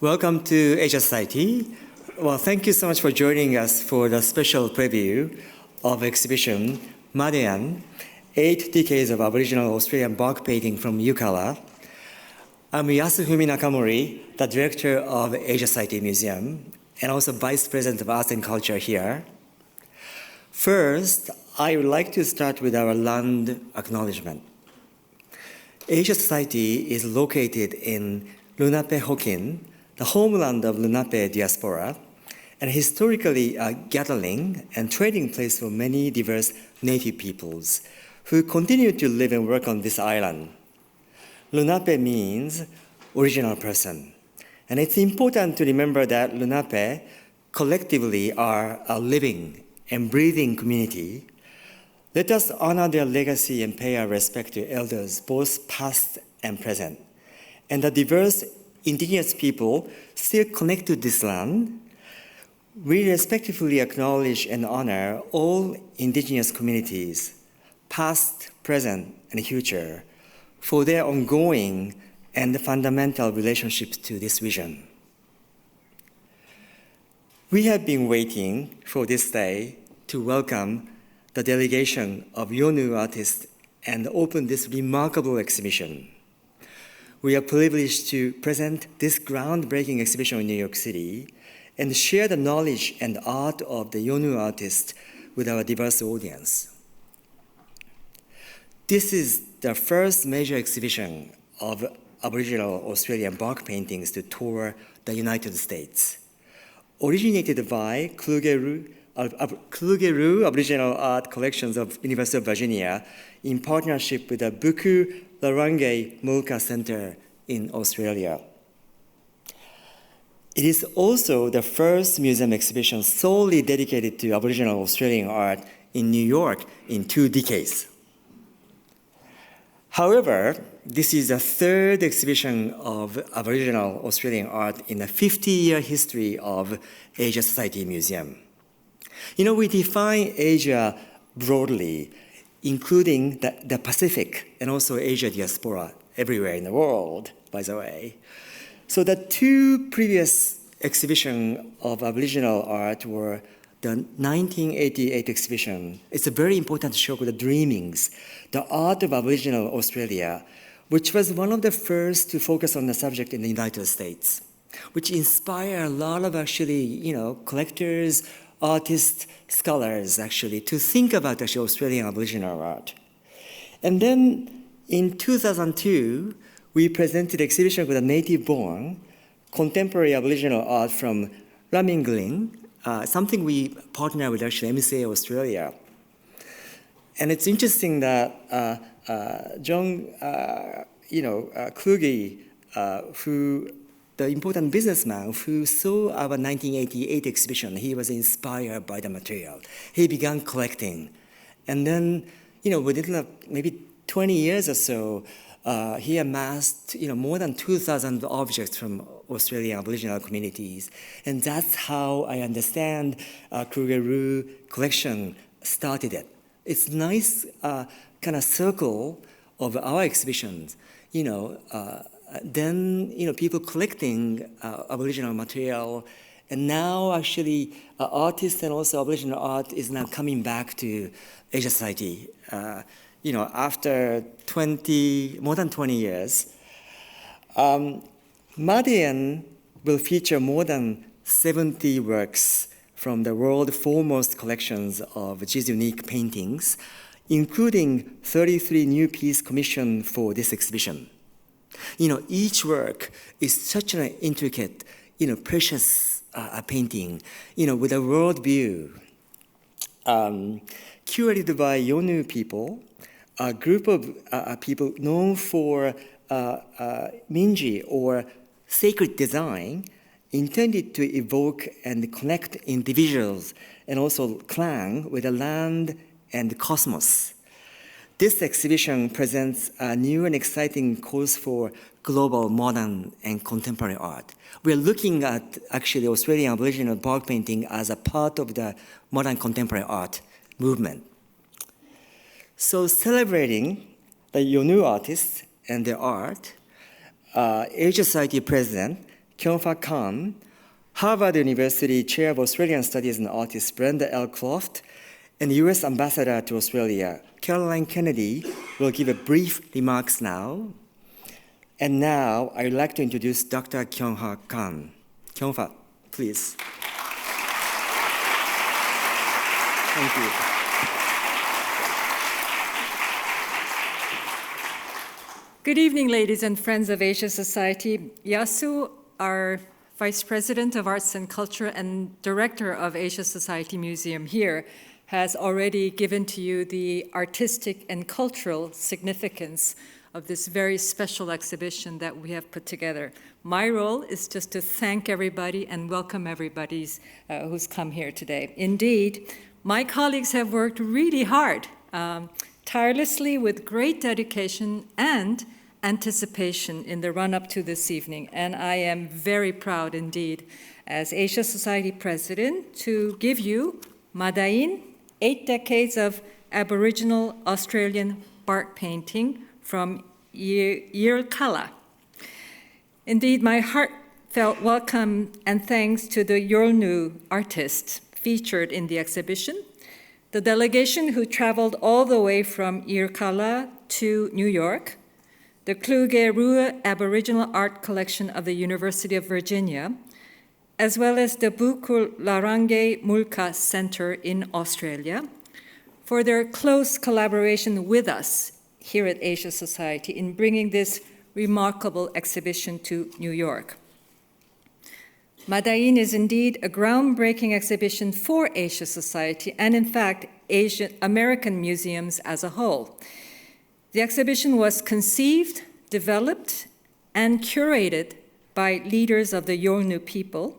Welcome to Asia Society. Well, thank you so much for joining us for the special preview of exhibition Maɗayin, 8 Decades of Aboriginal Australian Bark Painting from Yirrkala. I'm Yasufumi Nakamori, the director of Asia Society Museum, and also Vice President of Arts and Culture here. First, I would like to start with our land acknowledgement. Asia Society is located in Lenape Hokin, the homeland of Lenape diaspora, and historically a gathering and trading place for many diverse native peoples who continue to live and work on this island. Lenape means original person, and it's important to remember that Lenape collectively are a living and breathing community. Let us honor their legacy and pay our respect to elders, both past and present, and the diverse indigenous people still connect to this land. We respectfully acknowledge and honor all indigenous communities, past, present, and future, for their ongoing and fundamental relationships to this vision. We have been waiting for this day to welcome the delegation of Yonu artists and open this remarkable exhibition. We are privileged to present this groundbreaking exhibition in New York City and share the knowledge and art of the Yonu artists with our diverse audience. This is the first major exhibition of Aboriginal Australian bark paintings to tour the United States. Originated by Kluge-Ruhe Aboriginal Art Collections of University of Virginia in partnership with the Buku-Larrnggay Mulka Centre in Australia. It is also the first museum exhibition solely dedicated to Aboriginal Australian art in New York in 2 decades. However, this is the third exhibition of Aboriginal Australian art in the 50-year history of Asia Society Museum. We define Asia broadly, including the Pacific and also Asia diaspora everywhere in the world, by the way. So the 2 previous exhibitions of Aboriginal art were the 1988 exhibition. It's a very important show called The Dreamings, the art of Aboriginal Australia, which was one of the first to focus on the subject in the United States, which inspired a lot of collectors, artists, scholars actually to think about Australian Aboriginal art. And then in 2002, we presented an exhibition with a native-born contemporary Aboriginal art from Lamingling, something we partner with MCA Australia. And it's interesting that John, Kluge, who the important businessman who saw our 1988 exhibition, he was inspired by the material. He began collecting. And then, within maybe 20 years or so, he amassed, more than 2,000 objects from Australian Aboriginal communities. And that's how I understand Kluge-Ruhe collection started it. It's nice kind of circle of our exhibitions, then people collecting Aboriginal material, and now actually artists and also Aboriginal art is now coming back to Asia Society. After more than 20 years. Maɗayin will feature more than 70 works from the world's foremost collections of these unique paintings, including 33 new pieces commissioned for this exhibition. Each work is such an intricate, precious painting, with a world view. Curated by Yonu people, a group of people known for Minji or sacred design, intended to evoke and connect individuals and also clan with the land and the cosmos. This exhibition presents a new and exciting cause for global, modern, and contemporary art. We're looking at actually Australian Aboriginal bark painting as a part of the modern contemporary art movement. So celebrating the Yonu artists and their art, Asia Society President Kyung-wha Kang, Harvard University Chair of Australian Studies and Artist Brenda L Croft, and U.S. Ambassador to Australia, Caroline Kennedy, will give a brief remarks now. And now, I'd like to introduce Dr. Kyung-wha Kang. Kyung-wha, please. Thank you. Good evening, ladies and friends of Asia Society. Yasu, our Vice President of Arts and Culture and Director of Asia Society Museum here, has already given to you the artistic and cultural significance of this very special exhibition that we have put together. My role is just to thank everybody and welcome everybody who's come here today. Indeed, my colleagues have worked really hard, tirelessly with great dedication and anticipation in the run-up to this evening. And I am very proud indeed, as Asia Society President, to give you Maḍayin, 8 decades of Aboriginal Australian bark painting from Yirrkala. Indeed, my heartfelt welcome and thanks to the Yolngu artists featured in the exhibition, the delegation who traveled all the way from Yirrkala to New York, the Kluge-Ruhe Aboriginal Art Collection of the University of Virginia, as well as the Buku-Larrnggay Mulka Centre in Australia, for their close collaboration with us here at Asia Society in bringing this remarkable exhibition to New York. Maḍayin is indeed a groundbreaking exhibition for Asia Society and, in fact, American museums as a whole. The exhibition was conceived, developed, and curated by leaders of the Yolngu people,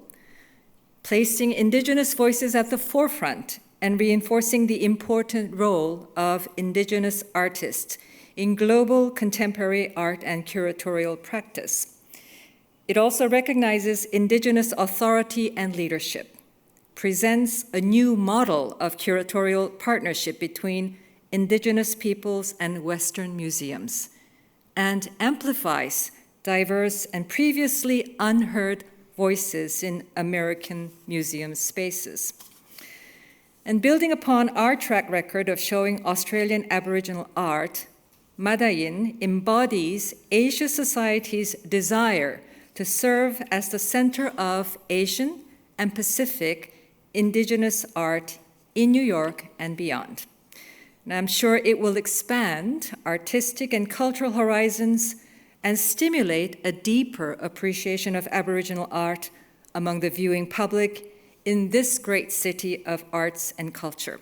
placing indigenous voices at the forefront and reinforcing the important role of indigenous artists in global contemporary art and curatorial practice. It also recognizes indigenous authority and leadership, presents a new model of curatorial partnership between indigenous peoples and Western museums, and amplifies diverse and previously unheard voices in American museum spaces. And building upon our track record of showing Australian Aboriginal art, Maḍayin embodies Asia Society's desire to serve as the center of Asian and Pacific indigenous art in New York and beyond. And I'm sure it will expand artistic and cultural horizons and stimulate a deeper appreciation of Aboriginal art among the viewing public in this great city of arts and culture.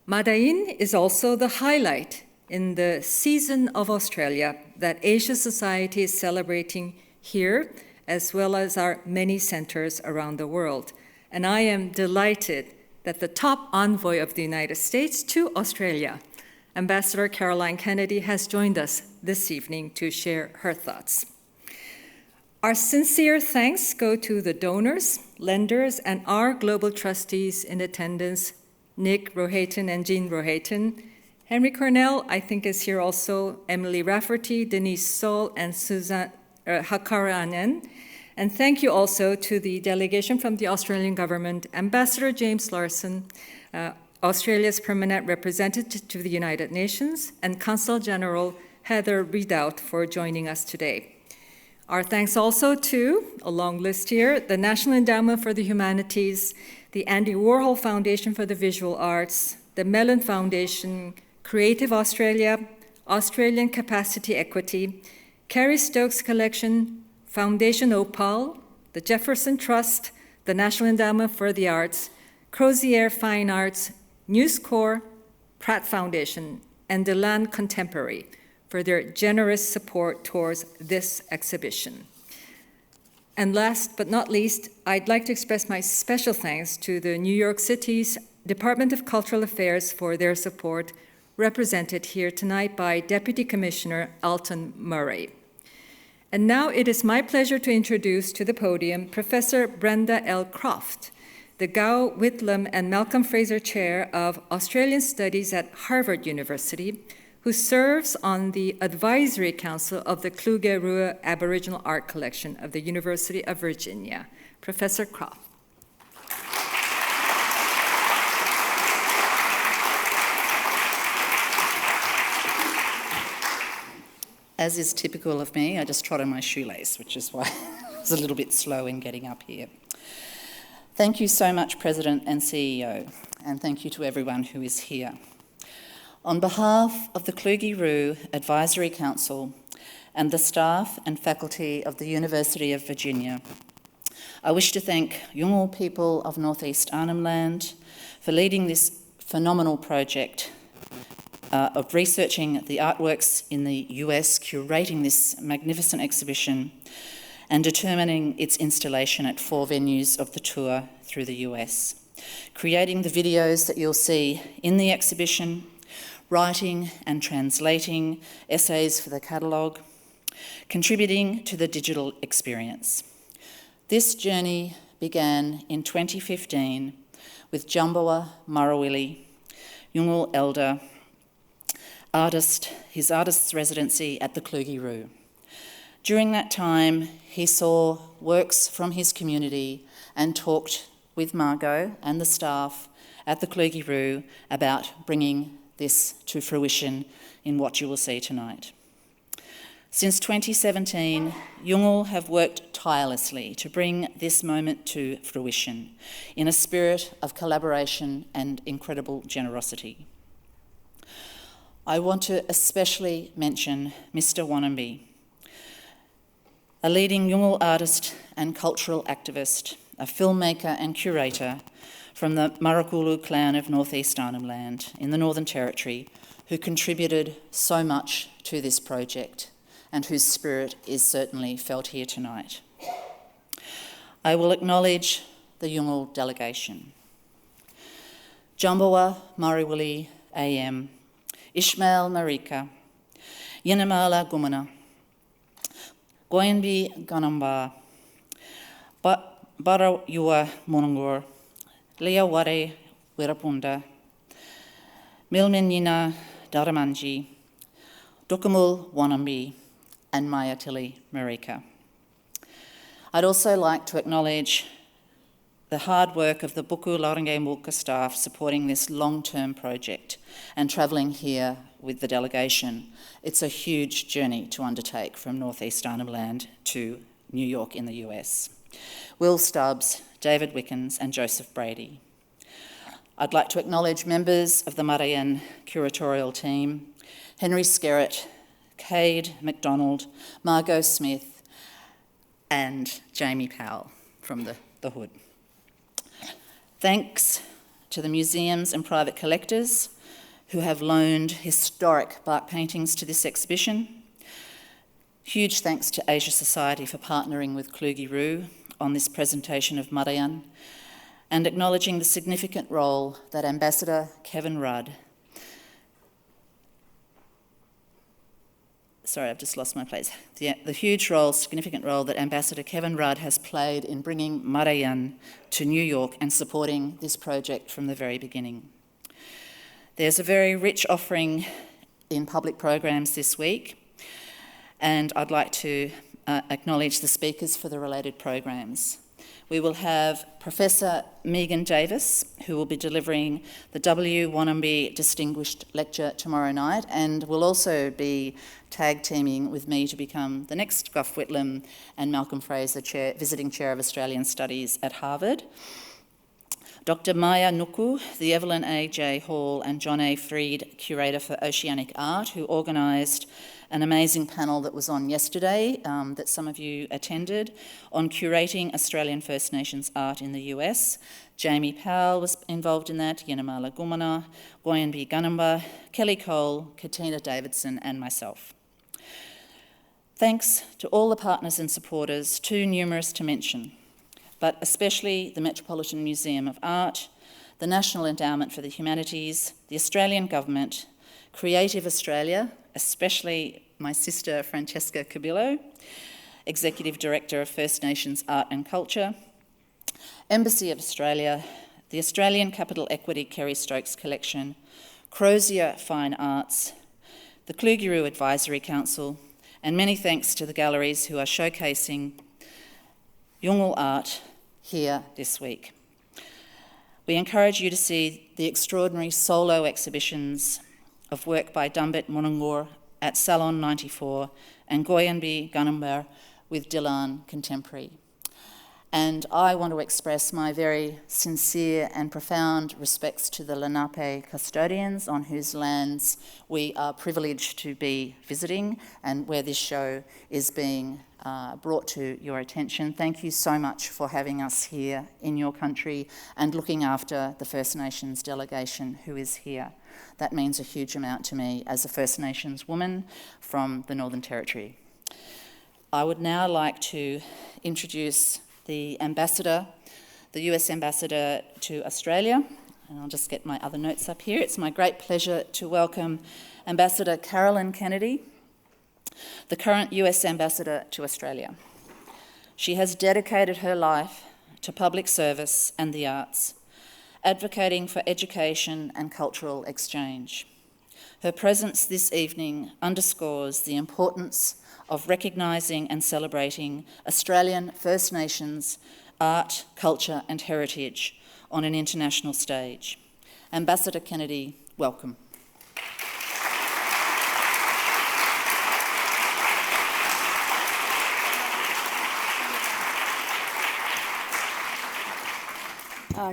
Maḍayin is also the highlight in the Season of Australia that Asia Society is celebrating here, as well as our many centers around the world. And I am delighted that the top envoy of the United States to Australia, Ambassador Caroline Kennedy, has joined us this evening to share her thoughts. Our sincere thanks go to the donors, lenders, and our global trustees in attendance, Nick Rohatyn and Jean Rohatyn. Henry Cornell, I think, is here also, Emily Rafferty, Denise Sol, and Susan Hakaranen. And thank you also to the delegation from the Australian government, Ambassador James Larson, Australia's permanent representative to the United Nations, and Consul General Heather Ridout for joining us today. Our thanks also to, a long list here, the National Endowment for the Humanities, the Andy Warhol Foundation for the Visual Arts, the Mellon Foundation, Creative Australia, Australian Capacity Equity, Carrie Stokes Collection, Foundation Opal, the Jefferson Trust, the National Endowment for the Arts, Crozier Fine Arts, News Corps, Pratt Foundation, and Deland Contemporary for their generous support towards this exhibition. And last but not least, I'd like to express my special thanks to the New York City's Department of Cultural Affairs for their support, represented here tonight by Deputy Commissioner Alton Murray. And now it is my pleasure to introduce to the podium Professor Brenda L Croft, the Gough, Whitlam, and Malcolm Fraser Chair of Australian Studies at Harvard University, who serves on the Advisory Council of the Kluge-Ruhe Aboriginal Art Collection of the University of Virginia. Professor Croft. As is typical of me, I just trod on my shoelace, which is why I was a little bit slow in getting up here. Thank you so much, President and CEO, and thank you to everyone who is here. On behalf of the Kluge-Ruhe Advisory Council and the staff and faculty of the University of Virginia, I wish to thank Yolngu people of North East Arnhem Land for leading this phenomenal project of researching the artworks in the US, curating this magnificent exhibition, and determining its installation at 4 venues of the tour through the US, creating the videos that you'll see in the exhibition, writing and translating essays for the catalogue, contributing to the digital experience. This journey began in 2015 with Kyung-wha Kang, Yolngu elder, his artist's residency at the Kluge-Ruhe. During that time, he saw works from his community and talked with Margot and the staff at the Kluge-Ruhe about bringing this to fruition in what you will see tonight. Since 2017, Yolngu have worked tirelessly to bring this moment to fruition in a spirit of collaboration and incredible generosity. I want to especially mention Mr. Wannabe, a leading Yolngu artist and cultural activist, a filmmaker and curator from the Marukulu clan of North East Arnhem Land in the Northern Territory, who contributed so much to this project and whose spirit is certainly felt here tonight. I will acknowledge the Yolngu delegation. Kyung-wha Kang AM, Ishmael Marika, Yirrkala Gumana, Goyanbi Ganamba, Bara Yua Monongor, Lea Ware Wirapunda, Milmenina Daramanji, Dukamul Wanambi, and Mayatili Marika. I'd also like to acknowledge the hard work of the Buku-Larrnggay Mulka staff supporting this long-term project and travelling here with the delegation. It's a huge journey to undertake from North East Arnhem Land to New York in the US. Will Stubbs, David Wickens and Joseph Brady. I'd like to acknowledge members of the Maɗayin curatorial team, Henry Skerritt, Cade MacDonald, Margot Smith and Jamie Powell from the Hood. Thanks to the museums and private collectors who have loaned historic bark paintings to this exhibition. Huge thanks to Asia Society for partnering with Kluge-Ruhe on this presentation of Maɗayin and acknowledging the significant role that Ambassador Kevin Rudd, the huge role, significant role that Ambassador Kevin Rudd has played in bringing Maɗayin to New York and supporting this project from the very beginning. There's a very rich offering in public programs this week, and I'd like to acknowledge the speakers for the related programs. We will have Professor Megan Davis, who will be delivering the W. Wannabe Distinguished Lecture tomorrow night, and will also be tag teaming with me to become the next Gough Whitlam and Malcolm Fraser Visiting Chair of Australian Studies at Harvard. Dr. Maya Nuku, the Evelyn A. J. Hall and John A. Freed Curator for Oceanic Art, who organised an amazing panel that was on yesterday that some of you attended on curating Australian First Nations art in the US. Jamie Powell was involved in that, Yirrkala Gumana, Goyanbi Ganamba, Kelly Cole, Katina Davidson and myself. Thanks to all the partners and supporters, too numerous to mention, but especially the Metropolitan Museum of Art, the National Endowment for the Humanities, the Australian Government, Creative Australia, especially my sister Francesca Cabillo, Executive Director of First Nations Art and Culture, Embassy of Australia, the Australian Capital Equity Kerry Stokes Collection, Crozier Fine Arts, the Kluge-Ruhe Advisory Council, and many thanks to the galleries who are showcasing Yolngu art here this week. We encourage you to see the extraordinary solo exhibitions of work by Dumbit Monongor at Salon 94 and Goyanbi Ganambar with Dilan Contemporary. And I want to express my very sincere and profound respects to the Lenape custodians on whose lands we are privileged to be visiting and where this show is being brought to your attention. Thank you so much for having us here in your country and looking after the First Nations delegation who is here. That means a huge amount to me as a First Nations woman from the Northern Territory. I would now like to introduce the ambassador, the US ambassador to Australia, and I'll just get my other notes up here. It's my great pleasure to welcome Ambassador Carolyn Kennedy, the current US ambassador to Australia. She has dedicated her life to public service and the arts, advocating for education and cultural exchange. Her presence this evening underscores the importance of recognising and celebrating Australian First Nations art, culture and heritage on an international stage. Ambassador Kennedy, welcome.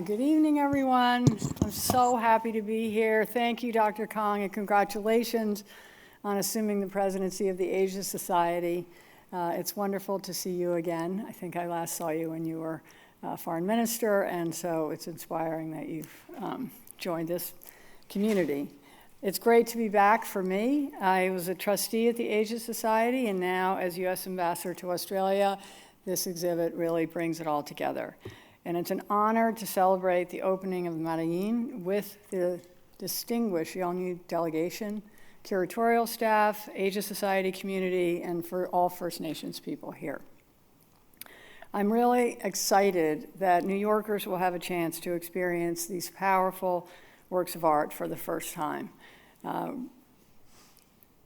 Good evening, everyone. I'm so happy to be here. Thank you, Dr. Kang, and congratulations on assuming the presidency of the Asia Society. It's wonderful to see you again. I think I last saw you when you were foreign minister, and so it's inspiring that you've joined this community. It's great to be back for me. I was a trustee at the Asia Society, and now as U.S. Ambassador to Australia, this exhibit really brings it all together. And it's an honor to celebrate the opening of Maɗayin with the distinguished Yolngu delegation, curatorial staff, Asia Society community, and for all First Nations people here. I'm really excited that New Yorkers will have a chance to experience these powerful works of art for the first time.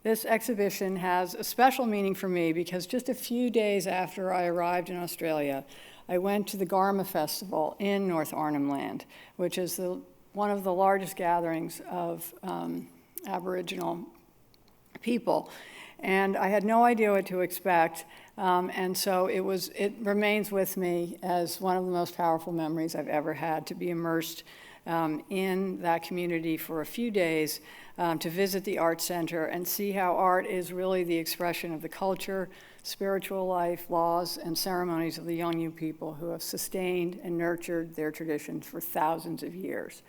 This exhibition has a special meaning for me because just a few days after I arrived in Australia, I went to the Garma Festival in North Arnhem Land, which is one of the largest gatherings of Aboriginal people. And I had no idea what to expect, and so it remains with me as one of the most powerful memories I've ever had to be immersed in that community for a few days, to visit the art center and see how art is really the expression of the culture, spiritual life, laws, and ceremonies of the Yolngu people who have sustained and nurtured their traditions for thousands of years.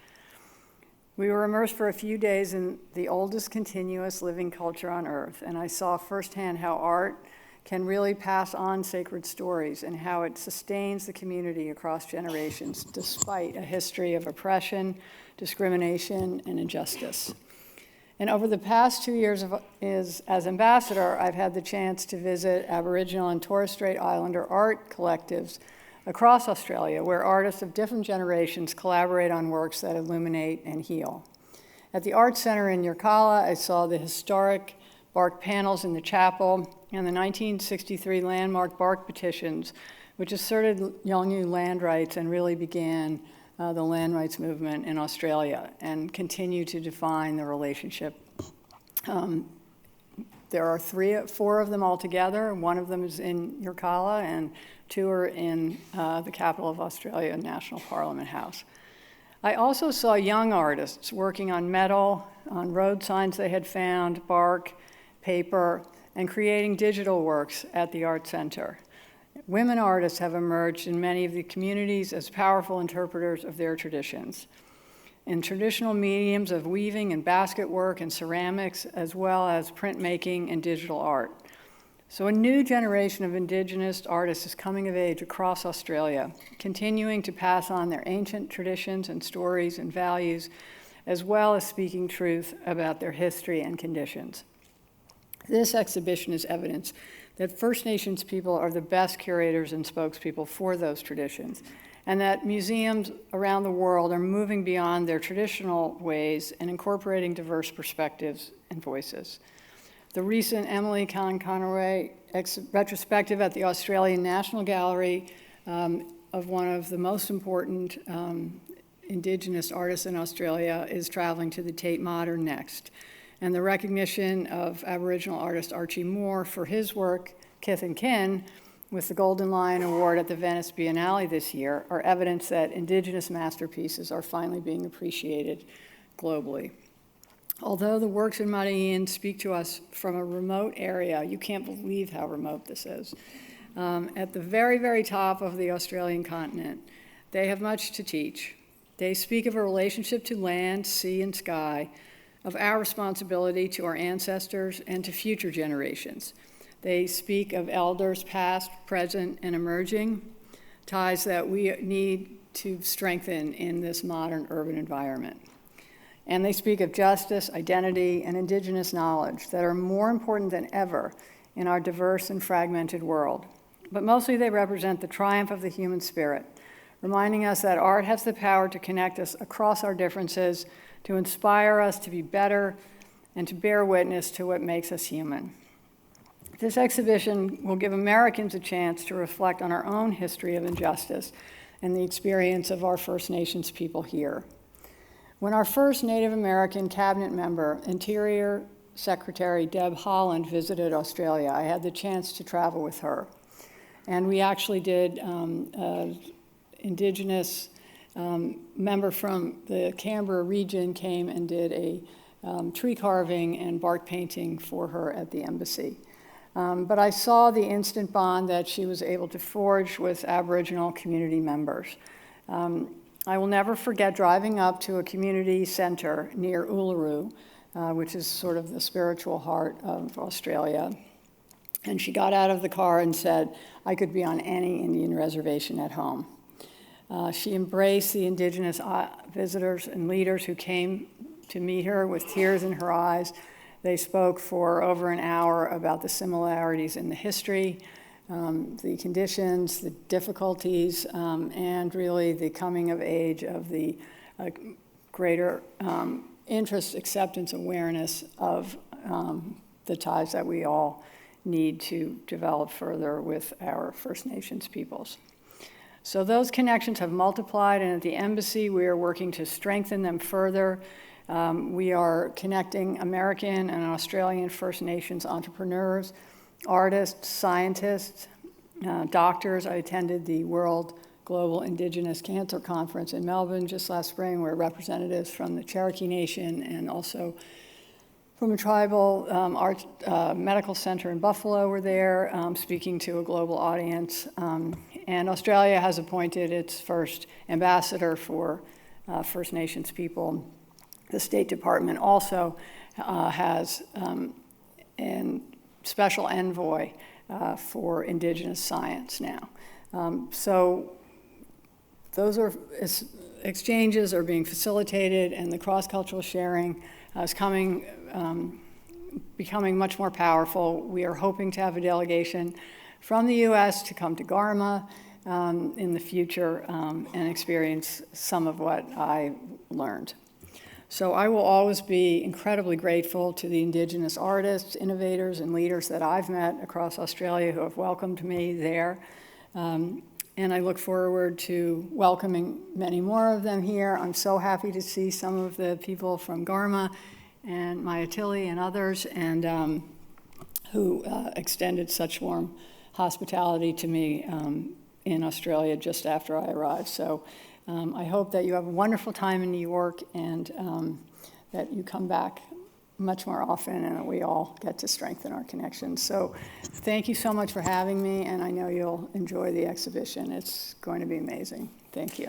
We were immersed for a few days in the oldest continuous living culture on earth, and I saw firsthand how art can really pass on sacred stories and how it sustains the community across generations despite a history of oppression, discrimination, and injustice. And over the past 2 years as ambassador, I've had the chance to visit Aboriginal and Torres Strait Islander art collectives across Australia, where artists of different generations collaborate on works that illuminate and heal. At the Art Center in Yirrkala, I saw the historic bark panels in the chapel and the 1963 landmark bark petitions, which asserted Yolngu land rights and really began the land rights movement in Australia and continue to define the relationship. There are 4 of them altogether. One of them is in Yirrkala, and 2 are in the capital of Australia, National Parliament House. I also saw young artists working on metal, on road signs they had found, bark, paper, and creating digital works at the Art Center. Women artists have emerged in many of the communities as powerful interpreters of their traditions. In traditional mediums of weaving and basket work and ceramics, as well as printmaking and digital art. So a new generation of Indigenous artists is coming of age across Australia, continuing to pass on their ancient traditions and stories and values, as well as speaking truth about their history and conditions. This exhibition is evidence that First Nations people are the best curators and spokespeople for those traditions, and that museums around the world are moving beyond their traditional ways and incorporating diverse perspectives and voices. The recent Emily Conway retrospective at the Australian National Gallery of one of the most important Indigenous artists in Australia is traveling to the Tate Modern next. And the recognition of Aboriginal artist Archie Moore for his work, Kith and Kin, with the Golden Lion Award at the Venice Biennale this year, are evidence that Indigenous masterpieces are finally being appreciated globally. Although the works in Maɗayin speak to us from a remote area, you can't believe how remote this is, at the very, very top of the Australian continent, they have much to teach. They speak of a relationship to land, sea, and sky, of our responsibility to our ancestors and to future generations. They speak of elders past, present, and emerging, ties that we need to strengthen in this modern urban environment. And they speak of justice, identity, and Indigenous knowledge that are more important than ever in our diverse and fragmented world. But mostly they represent the triumph of the human spirit, reminding us that art has the power to connect us across our differences, to inspire us to be better, and to bear witness to what makes us human. This exhibition will give Americans a chance to reflect on our own history of injustice and the experience of our First Nations people here. When our first Native American cabinet member, Interior Secretary Deb Haaland, visited Australia, I had the chance to travel with her. And we actually did Indigenous member from the Canberra region came and did a tree carving and bark painting for her at the embassy. But I saw the instant bond that she was able to forge with Aboriginal community members. I will never forget driving up to a community center near Uluru, which is sort of the spiritual heart of Australia. And she got out of the car and said, I could be on any Indian reservation at home. She embraced the Indigenous visitors and leaders who came to meet her with tears in her eyes. They spoke for over an hour about the similarities in the history, the conditions, the difficulties, and really the coming of age of the greater interest, acceptance, awareness of the ties that we all need to develop further with our First Nations peoples. So those connections have multiplied, and at the embassy we are working to strengthen them further. We are connecting American and Australian First Nations entrepreneurs, artists, scientists, doctors. I attended the World Global Indigenous Cancer Conference in Melbourne just last spring, where representatives from the Cherokee Nation and also from a tribal medical center in Buffalo were there, speaking to a global audience. And Australia has appointed its first ambassador for First Nations people. The State Department also has a special envoy for Indigenous science now. So those exchanges are being facilitated, and the cross-cultural sharing is becoming much more powerful. We are hoping to have a delegation from the U.S. to come to Garma in the future and experience some of what I learned. So I will always be incredibly grateful to the Indigenous artists, innovators, and leaders that I've met across Australia who have welcomed me there. And I look forward to welcoming many more of them here. I'm so happy to see some of the people from Garma and Mayatili and others, and who extended such warm hospitality to me in Australia just after I arrived. So I hope that you have a wonderful time in New York, and that you come back much more often, and that we all get to strengthen our connections. So thank you so much for having me, and I know you'll enjoy the exhibition. It's going to be amazing. Thank you.